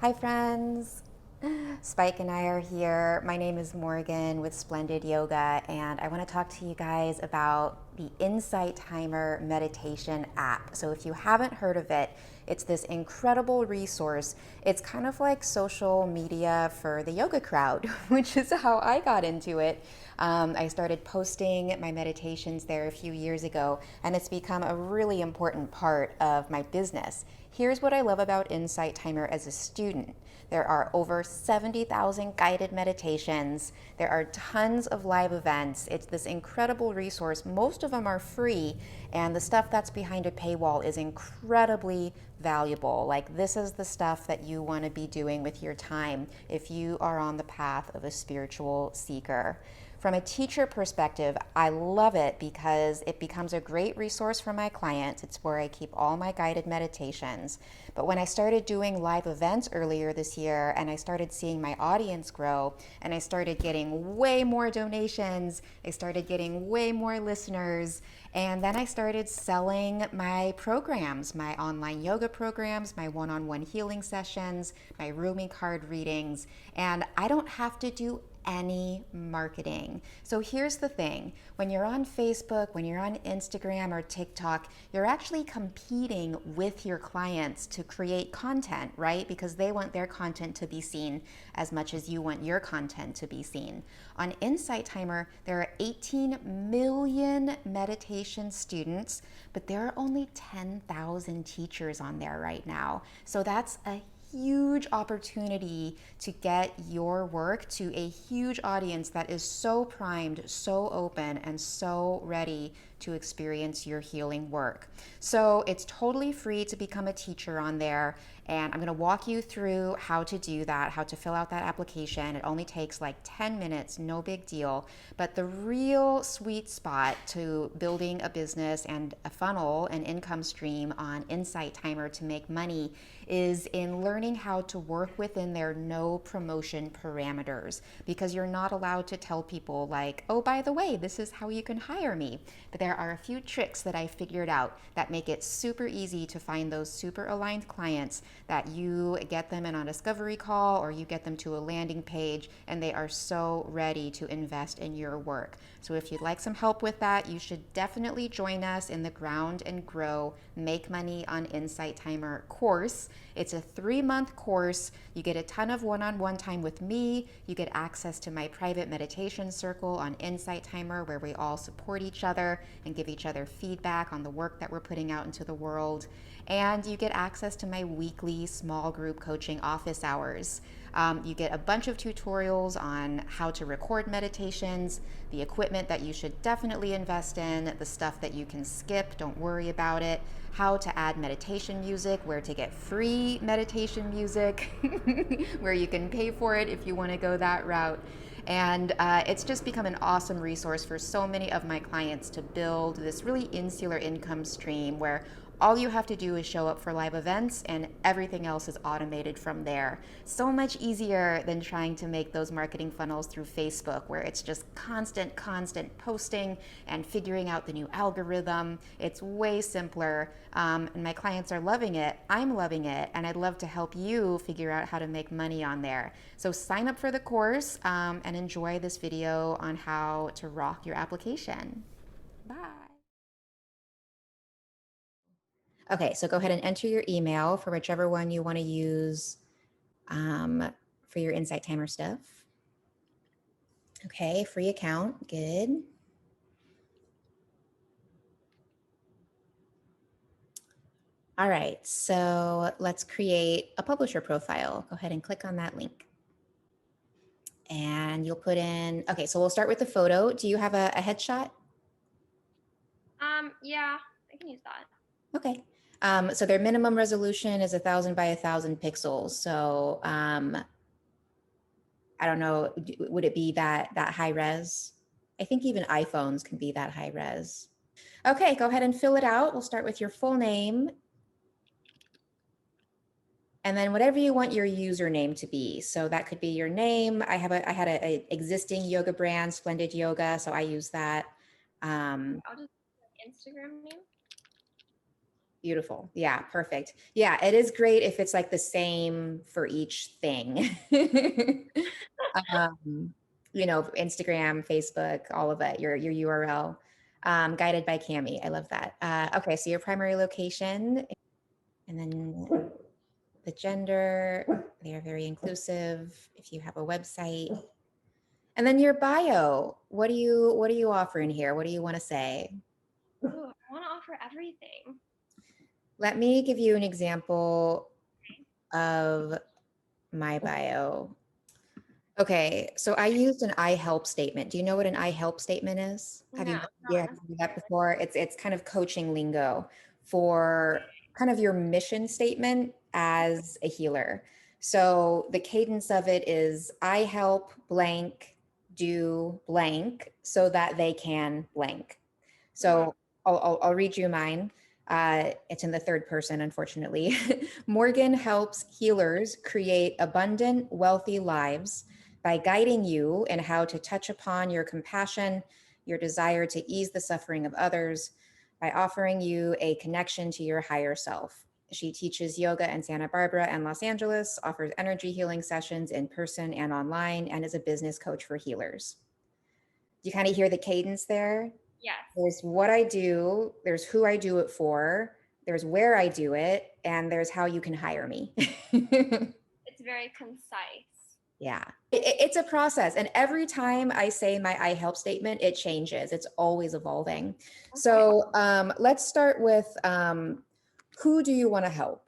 Hi, friends. Spike and I are here. My name is Morgan with Splendid Yoga, and I want to talk to you guys about the Insight Timer meditation app. So, if you haven't heard of it, it's this incredible resource. It's kind of like social media for the yoga crowd, which is how I got into it. I started posting my meditations there a few years ago, and it's become a really important part of my business. Here's what I love about Insight Timer as a student. There are over 70,000 guided meditations. There are tons of live events. It's this incredible resource. Most of them are free, and the stuff that's behind a paywall is incredibly valuable. Like, this is the stuff that you want to be doing with your time if you are on the path of a spiritual seeker. From a teacher perspective, I love it because it becomes a great resource for my clients. It's where I keep all my guided meditations. But when I started doing live events earlier this year and I started seeing my audience grow and I started getting way more donations, I started getting way more listeners, and then I started selling my programs, my online yoga programs, my one on one healing sessions, my Rumi card readings, and I don't have to do any marketing. So here's the thing, when you're on Facebook, when you're on Instagram or TikTok, you're actually competing with your clients to create content, right? Because they want their content to be seen as much as you want your content to be seen. On Insight Timer, there are 18 million meditation students, but there are only 10,000 teachers on there right now. So that's a huge opportunity to get your work to a huge audience that is so primed, so open, and so ready to experience your healing work. So it's totally free to become a teacher on there. And I'm going to walk you through how to do that, how to fill out that application. It only takes like 10 minutes, no big deal. But the real sweet spot to building a business and a funnel, an income stream on Insight Timer to make money is in learning how to work within their no promotion parameters, because you're not allowed to tell people like, oh, by the way, this is how you can hire me. But there are a few tricks that I figured out that make it super easy to find those super aligned clients that you get them in on a discovery call or you get them to a landing page and they are so ready to invest in your work. So if you'd like some help with that, you should definitely join us in the Ground and Grow Make Money on Insight Timer course. It's a 3-month course. You get a ton of one-on-one time with me. You get access to my private meditation circle on Insight Timer where we all support each other and give each other feedback on the work that we're putting out into the world. And you get access to my weekly small group coaching office hours. You get a bunch of tutorials on how to record meditations, the equipment that you should definitely invest in, the stuff that you can skip, don't worry about it, how to add meditation music, where to get free meditation music, where you can pay for it if you want to go that route. And it's just become an awesome resource for so many of my clients to build this really insular income stream where all you have to do is show up for live events and everything else is automated from there. So much easier than trying to make those marketing funnels through Facebook where it's just constant posting and figuring out the new algorithm. It's way simpler, and my clients are loving it. I'm loving it, and I'd love to help you figure out how to make money on there. So sign up for the course and enjoy this video on how to rock your application. Bye. Okay, so go ahead and enter your email for whichever one you want to use for your Insight Timer stuff. Okay, free account, good. All right, so let's create a publisher profile. Go ahead and click on that link. And you'll put in, okay, so we'll start with the photo. Do you have a headshot? Yeah, I can use that. Okay. So their minimum resolution is 1,000 by 1,000 pixels. So I don't know, would it be that high res? I think even iPhones can be that high res. Okay, go ahead and fill it out. We'll start with your full name and then whatever you want your username to be. So that could be your name. I had a existing yoga brand, Splendid Yoga, so I use that. I'll just Instagram name. Beautiful. Yeah, perfect. Yeah, it is great if it's like the same for each thing. um, Instagram, Facebook, all of it, your URL. Guided by Cami. I love that. Okay, so your primary location, and then the gender, they are very inclusive. If you have a website, and then your bio. What do you offer in here? What do you want to say? Ooh, I want to offer everything. Let me give you an example of my bio. Okay, so I used an I help statement. Do you know what an I help statement is? Have you No, not have you heard that necessarily. before? It's kind of coaching lingo for kind of your mission statement as a healer. So the cadence of it is I help blank do blank so that they can blank. Mm-hmm. So I'll read you mine. It's in the third person, unfortunately. Morgan helps healers create abundant, wealthy lives by guiding you in how to touch upon your compassion, your desire to ease the suffering of others, by offering you a connection to your higher self. She teaches yoga in Santa Barbara and Los Angeles, offers energy healing sessions in person and online, and is a business coach for healers. Do you kind of hear the cadence there? Yes. There's what I do, there's who I do it for, there's where I do it, and there's how you can hire me. It's very concise. Yeah. It's a process. And every time I say my I help statement, it changes. It's always evolving. Okay. So let's start with who do you want to help?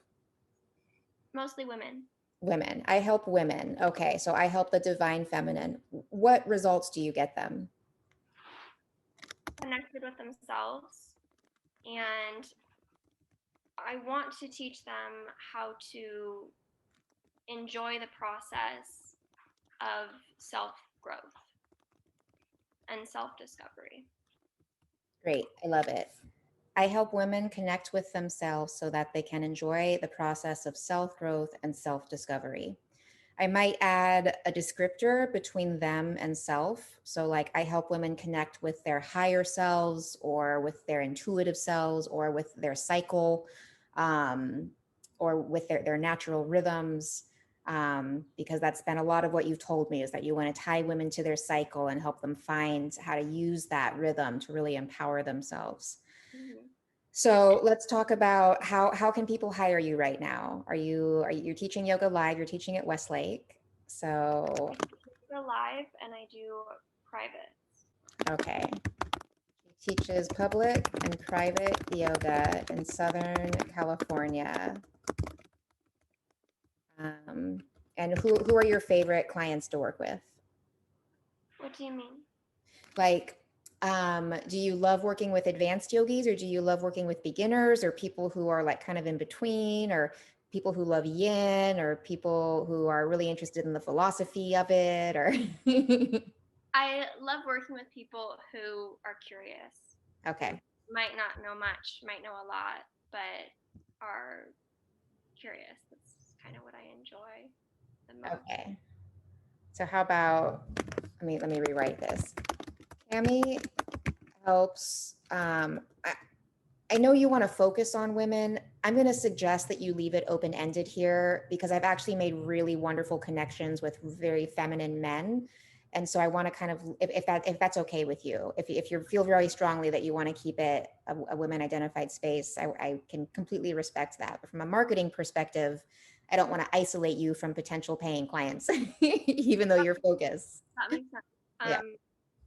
Mostly women. Women. I help women. Okay. So I help the divine feminine. What results do you get them? Connected with themselves, and I want to teach them how to enjoy the process of self growth and self discovery. Great. I love it. I help women connect with themselves so that they can enjoy the process of self growth and self discovery. I might add a descriptor between them and self. So, like, I help women connect with their higher selves or with their intuitive selves or with their cycle um, or with their natural rhythms. Because that's been a lot of what you've told me is that you want to tie women to their cycle and help them find how to use that rhythm to really empower themselves. Mm-hmm. So let's talk about how can people hire you right now? You're teaching yoga live? You're teaching at Westlake. So Go live, and I do private. okay, she teaches public and private yoga in Southern California. Um, and who are your favorite clients to work with? What do you mean? Like, do you love working with advanced yogis or do you love working with beginners or people who are like kind of in between or people who love yin or people who are really interested in the philosophy of it or I love working with people who are curious, who okay. might not know much, might know a lot, but are curious. That's kind of what I enjoy the most. Okay. So how about let me rewrite this. Cami helps I know you want to focus on women. I'm going to suggest that you leave it open ended here because I've actually made really wonderful connections with very feminine men. And so I want to kind of, if that's okay with you, if you feel very strongly that you want to keep it a women identified space, I can completely respect that. But from a marketing perspective, I don't want to isolate you from potential paying clients, even though you're focused. That makes sense. Yeah.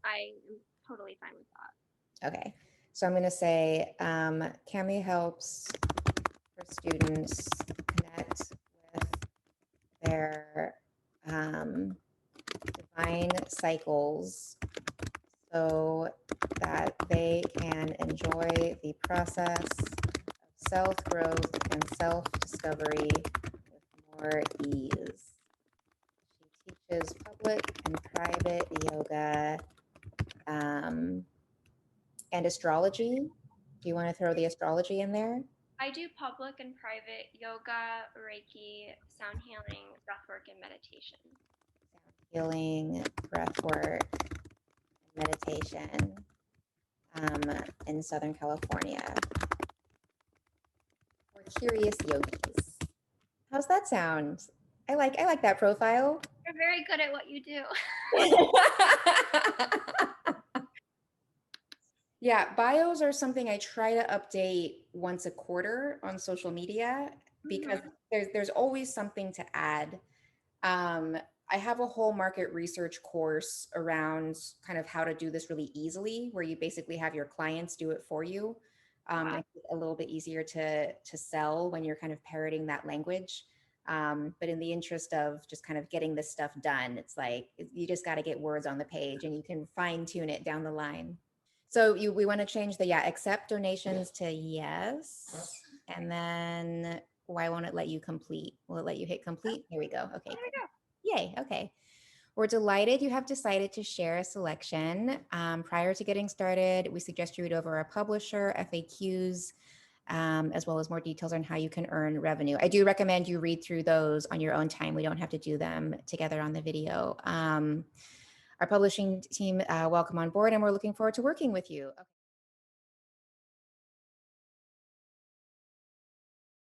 I am totally fine with that. Okay. So I'm going to say Cami helps her students connect with their divine cycles so that they can enjoy the process of self growth and self discovery with more ease. She teaches public and private yoga um, and astrology. Do you want to throw the astrology in there? I do public and private yoga, reiki, sound healing, breathwork, and meditation. Healing, breath work, meditation in Southern California. curious yogis. How's that sound? I like that profile. You're very good at what you do. Yeah, bios are something I try to update once a quarter on social media because Mhm. there's always something to add. Um, I have a whole market research course around kind of how to do this really easily, where you basically have your clients do it for you. Wow. Makes it a little bit easier to sell when you're kind of parroting that language. But in the interest of just kind of getting this stuff done, it's like you just got to get words on the page, and you can fine tune it down the line. So we want to change the accept donations to yes, and then why won't it let you complete? Will it let you hit complete? There we go. Oh, Okay, there we cool. go. Yay. Okay. We're delighted you have decided to share a selection. Prior to getting started, we suggest you read over our publisher, FAQs, as well as more details on how you can earn revenue. I do recommend you read through those on your own time. We don't have to do them together on the video. Our publishing team, welcome on board, and we're looking forward to working with you. Okay.